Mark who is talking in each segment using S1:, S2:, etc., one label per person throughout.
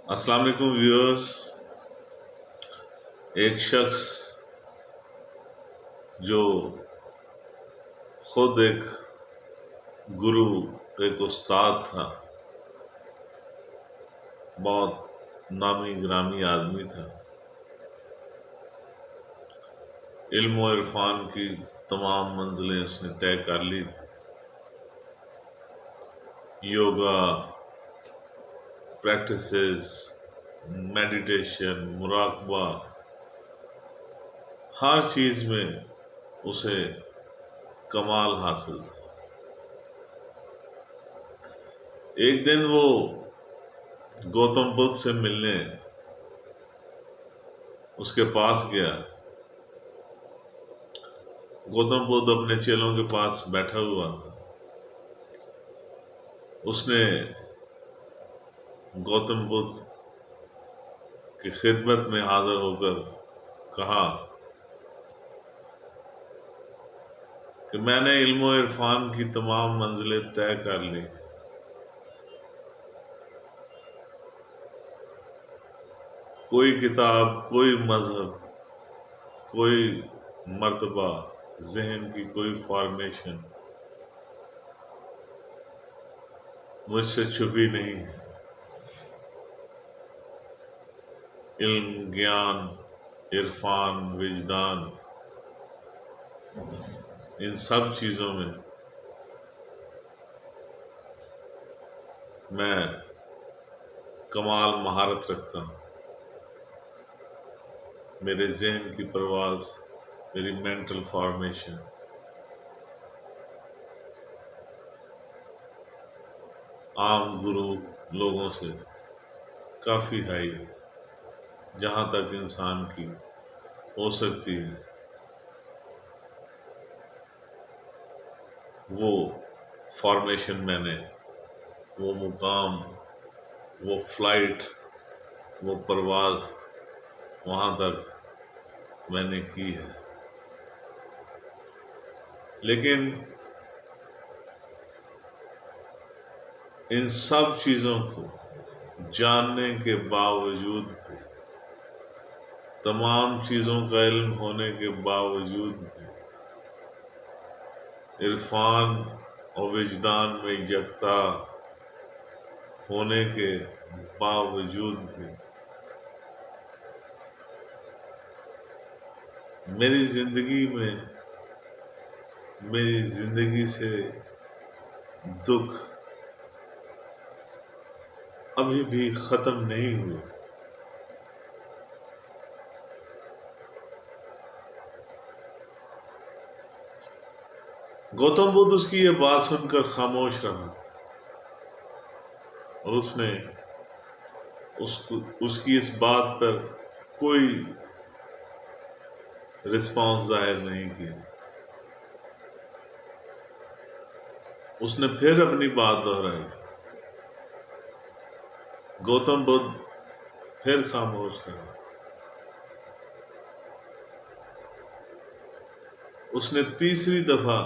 S1: السلام علیکم ویورز. ایک شخص جو خود ایک گرو، ایک استاد تھا، بہت نامی گرامی آدمی تھا، علم و عرفان کی تمام منزلیں اس نے طے کر لی تھی. یوگا پریکٹسز، میڈیٹیشن، مراقبہ، ہر چیز میں اسے کمال حاصل تھا. ایک دن وہ گوتم بدھ سے ملنے اس کے پاس گیا. گوتم بدھ اپنے چیلوں کے پاس بیٹھا ہوا تھا. اس نے گوتم بدھ کی خدمت میں حاضر ہو کر کہا کہ میں نے علم و عرفان کی تمام منزلیں طے کر لی. کوئی کتاب، کوئی مذہب، کوئی مرتبہ، ذہن کی کوئی فارمیشن مجھ سے چھپی نہیں ہے. علم، گیان، عرفان، وجدان، ان سب چیزوں میں کمال مہارت رکھتا ہوں. میرے ذہن کی پرواز، میری مینٹل فارمیشن عام گرو لوگوں سے کافی ہائی ہے، جہاں تک انسان کی ہو سکتی ہے. وہ فارمیشن میں نے، وہ مقام، وہ فلائٹ، وہ پرواز وہاں تک میں نے کی ہے. لیکن ان سب چیزوں کو جاننے کے باوجود بھی، تمام چیزوں کا علم ہونے کے باوجود بھی، عرفان اور وجدان میں یکتا ہونے کے باوجود بھی میری زندگی سے دکھ ابھی بھی ختم نہیں ہوئے. گوتم بدھ اس کی یہ بات سن کر خاموش رہا اور اس نے اس کی اس بات پر کوئی رسپانس ظاہر نہیں کیا. اس نے پھر اپنی بات دہرائی. گوتم بدھ پھر خاموش رہا. اس نے تیسری دفعہ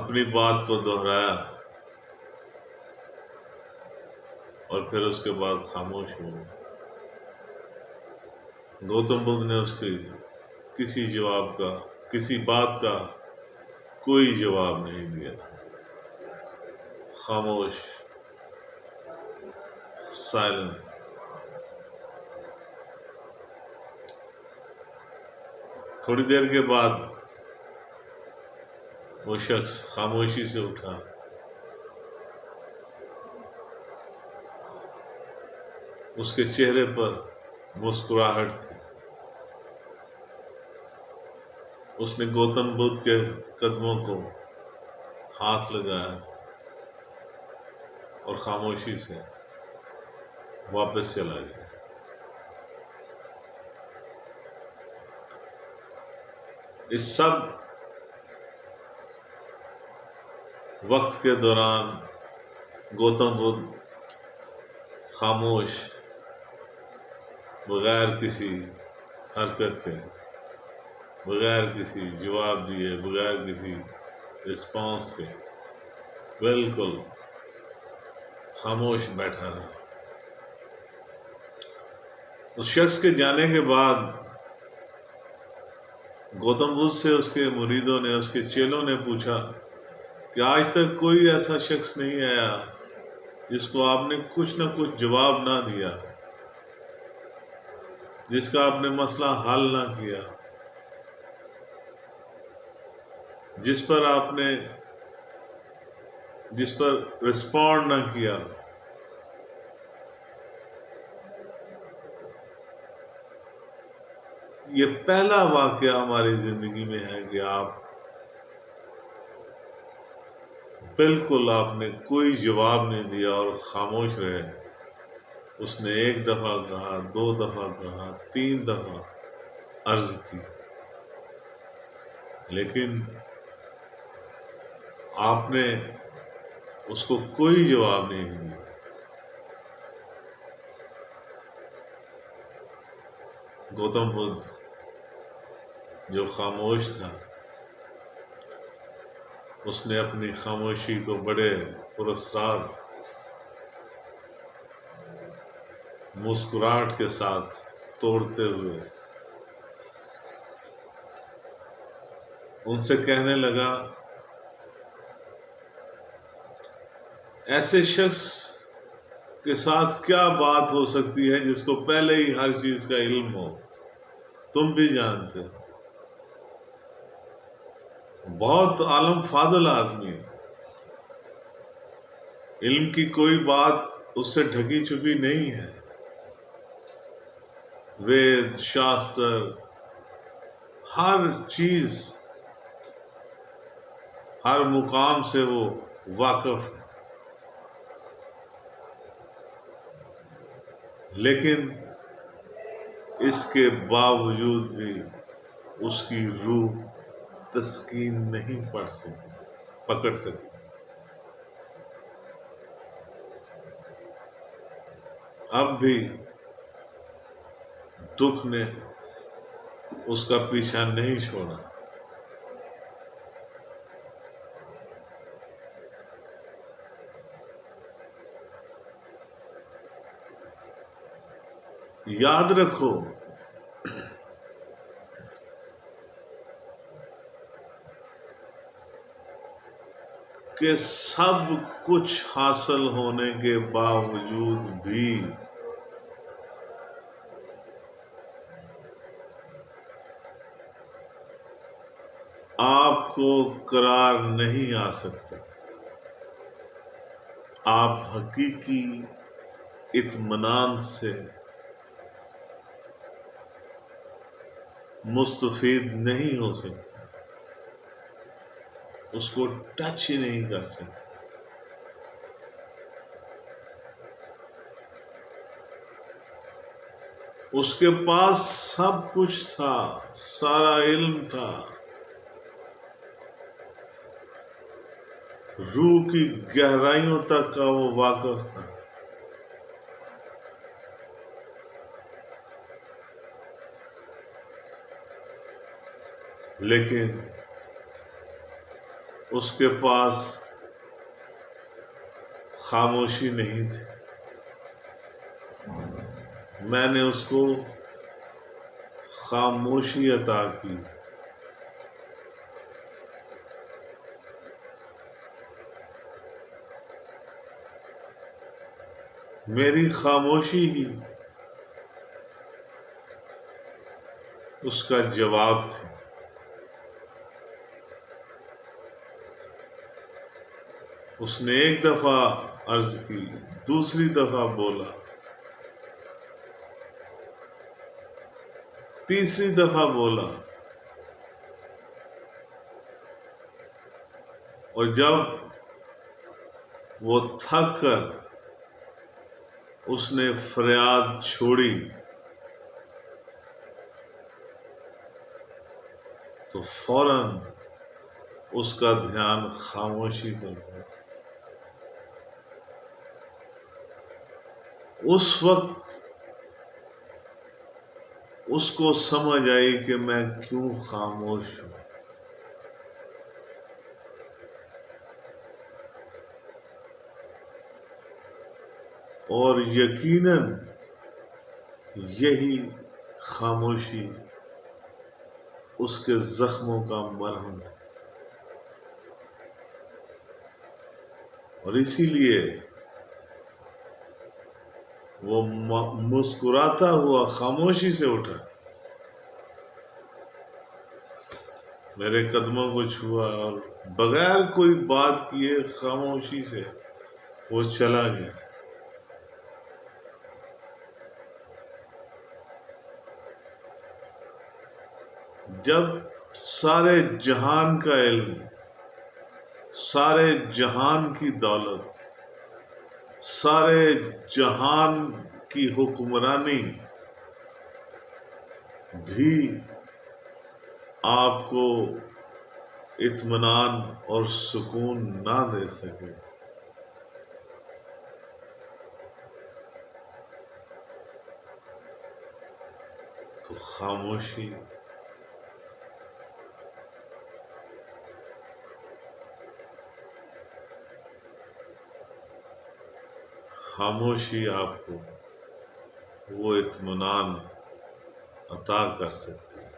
S1: اپنی بات کو دہرایا اور پھر اس کے بعد خاموش ہو گیا. گوتم بدھ نے اس کی کسی بات کا کوئی جواب نہیں دیا. خاموش، سائلنٹ. تھوڑی دیر کے بعد وہ شخص خاموشی سے اٹھا. اس کے چہرے پر مسکراہٹ تھی. اس نے گوتم بدھ کے قدموں کو ہاتھ لگایا اور خاموشی سے واپس چلا گیا. اس سب وقت کے دوران گوتم بدھ خاموش، بغیر کسی حرکت کے، بغیر کسی جواب دیے، بغیر کسی رسپانس کے بالکل خاموش بیٹھا رہا۔ اس شخص کے جانے کے بعد گوتم بدھ سے اس کے مریدوں نے، اس کے چیلوں نے پوچھا کہ آج تک کوئی ایسا شخص نہیں آیا جس کو آپ نے کچھ نہ کچھ جواب نہ دیا، جس کا آپ نے مسئلہ حل نہ کیا، جس پر رسپونڈ نہ کیا۔ یہ پہلا واقعہ ہماری زندگی میں ہے کہ آپ نے کوئی جواب نہیں دیا اور خاموش رہے۔ اس نے ایک دفعہ کہا، 2 دفعہ کہا، 3 دفعہ عرض کی، لیکن آپ نے اس کو کوئی جواب نہیں دیا۔ گوتم بدھ جو خاموش تھا، اس نے اپنی خاموشی کو بڑے پراسرار مسکراہٹ کے ساتھ توڑتے ہوئے ان سے کہنے لگا، ایسے شخص کے ساتھ کیا بات ہو سکتی ہے جس کو پہلے ہی ہر چیز کا علم ہو؟ تم بھی جانتے ہو، بہت عالم فاضل آدمی، علم کی کوئی بات اس سے ڈھکی چھپی نہیں ہے، وید شاستر ہر چیز، ہر مقام سے وہ واقف ہے، لیکن اس کے باوجود بھی اس کی روح تسکین نہیں پکڑ سکی۔ اب بھی دکھ نے اس کا پیچھا نہیں چھوڑا۔ یاد رکھو کہ سب کچھ حاصل ہونے کے باوجود بھی آپ کو قرار نہیں آ سکتا۔ آپ حقیقی اطمینان سے مستفید نہیں ہو سکتے، اس کو ٹچ ہی نہیں کر سکتے۔ اس کے پاس سب کچھ تھا، سارا علم تھا، روح کی گہرائیوں تک کا وہ واقف تھا، لیکن اس کے پاس خاموشی نہیں تھی۔ میں نے اس کو خاموشی عطا کی۔ میری خاموشی ہی اس کا جواب تھی۔ اس نے ایک دفعہ عرض کی، دوسری دفعہ بولا، تیسری دفعہ بولا، اور جب وہ تھک کر اس نے فریاد چھوڑی تو فوراً اس کا دھیان خاموشی پر گیا۔ اس وقت اس کو سمجھ آئی کہ میں کیوں خاموش ہوں۔ اور یقیناً یہی خاموشی اس کے زخموں کا مرہم تھی، اور اسی لیے وہ مسکراتا ہوا خاموشی سے اٹھا، میرے قدموں کو چھوا اور بغیر کوئی بات کیے خاموشی سے وہ چلا گیا۔ جب سارے جہان کا علم، سارے جہان کی دولت، سارے جہان کی حکمرانی بھی آپ کو اطمینان اور سکون نہ دے سکے، تو خاموشی آپ کو وہ اطمینان عطا کر سکتی ہے۔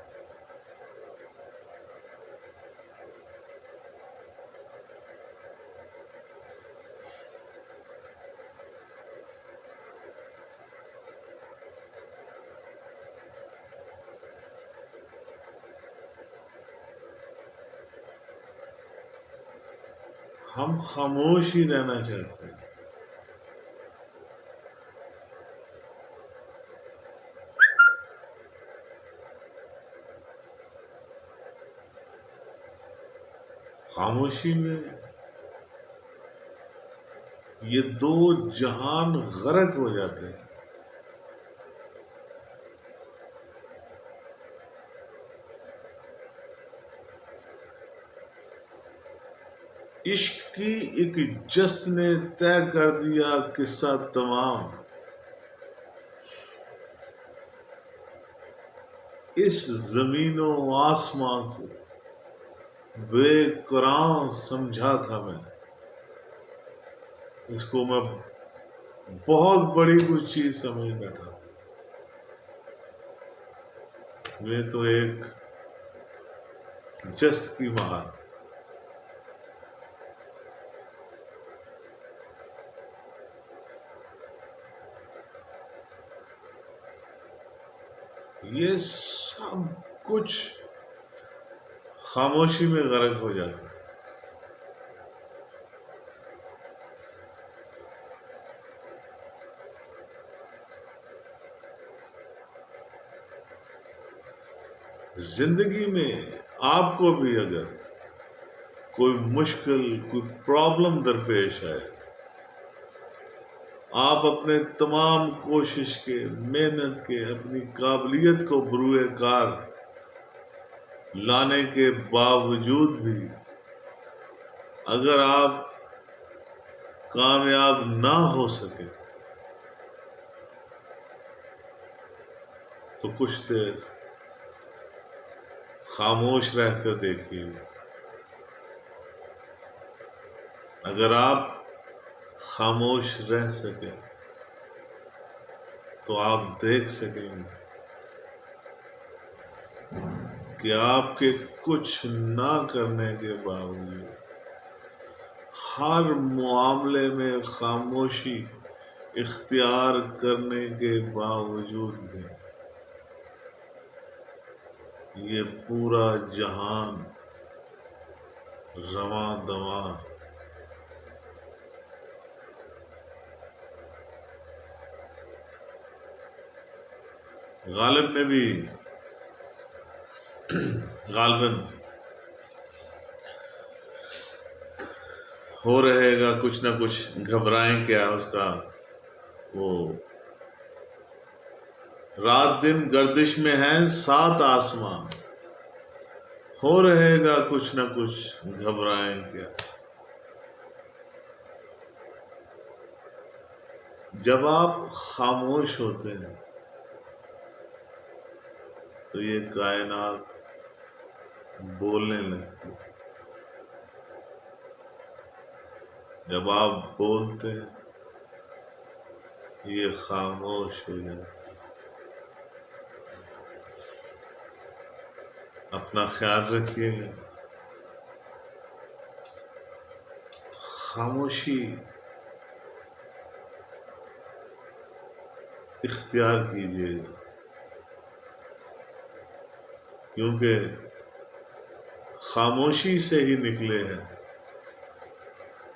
S1: ہم خاموش ہی رہنا چاہتے ہیں، خاموشی میں یہ دو جہان غرق ہو جاتے ہیں۔ عشق کی ایک جس نے طے کر دیا قصہ تمام، اس زمین و آسمان کو بے قرآن سمجھا تھا میں، اس کو میں بہت بڑی کچھ چیز سمجھ بیٹھا تھا، میں تو ایک جست کی مہار۔ یہ سب کچھ خاموشی میں غرق ہو جاتا ہے۔ زندگی میں آپ کو بھی اگر کوئی مشکل، کوئی پرابلم درپیش آئے، آپ اپنے تمام کوشش کے، محنت کے، اپنی قابلیت کو بروئے کار لانے کے باوجود بھی اگر آپ کامیاب نہ ہو سکے تو کچھ دیر خاموش رہ کر دیکھیے۔ اگر آپ خاموش رہ سکے تو آپ دیکھ سکیں گے کہ آپ کے کچھ نہ کرنے کے باوجود، ہر معاملے میں خاموشی اختیار کرنے کے باوجود بھی یہ پورا جہان رواں دواں۔ غالب نے بھی غالباً ہو رہے گا کچھ نہ کچھ، گھبرائیں کیا، اس کا وہ رات دن گردش میں ہیں 7 آسمان، ہو رہے گا کچھ نہ کچھ، گھبرائیں کیا۔ جب آپ خاموش ہوتے ہیں تو یہ کائنات بولنے لگتی ہے، جب آپ بولتے ہیں یہ خاموش ہو جائے. اپنا خیال رکھیے گا. خاموشی اختیار کیجیے گا، کیونکہ خاموشی سے ہی نکلے ہیں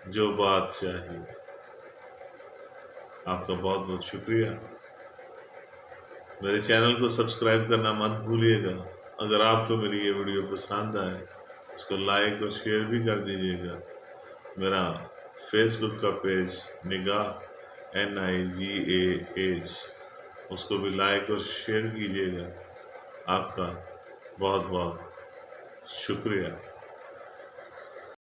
S1: جو بات چاہیے. آپ کا بہت بہت شکریہ. میرے چینل کو سبسکرائب کرنا مت بھولیے گا. اگر آپ کو میری یہ ویڈیو پسند آئے اس کو لائک اور شیئر بھی کر دیجیے گا. میرا فیس بک کا پیج نگاہ NIGAH، اس کو بھی لائک اور شیئر کیجیے گا. آپ کا بہت بہت شکریہ.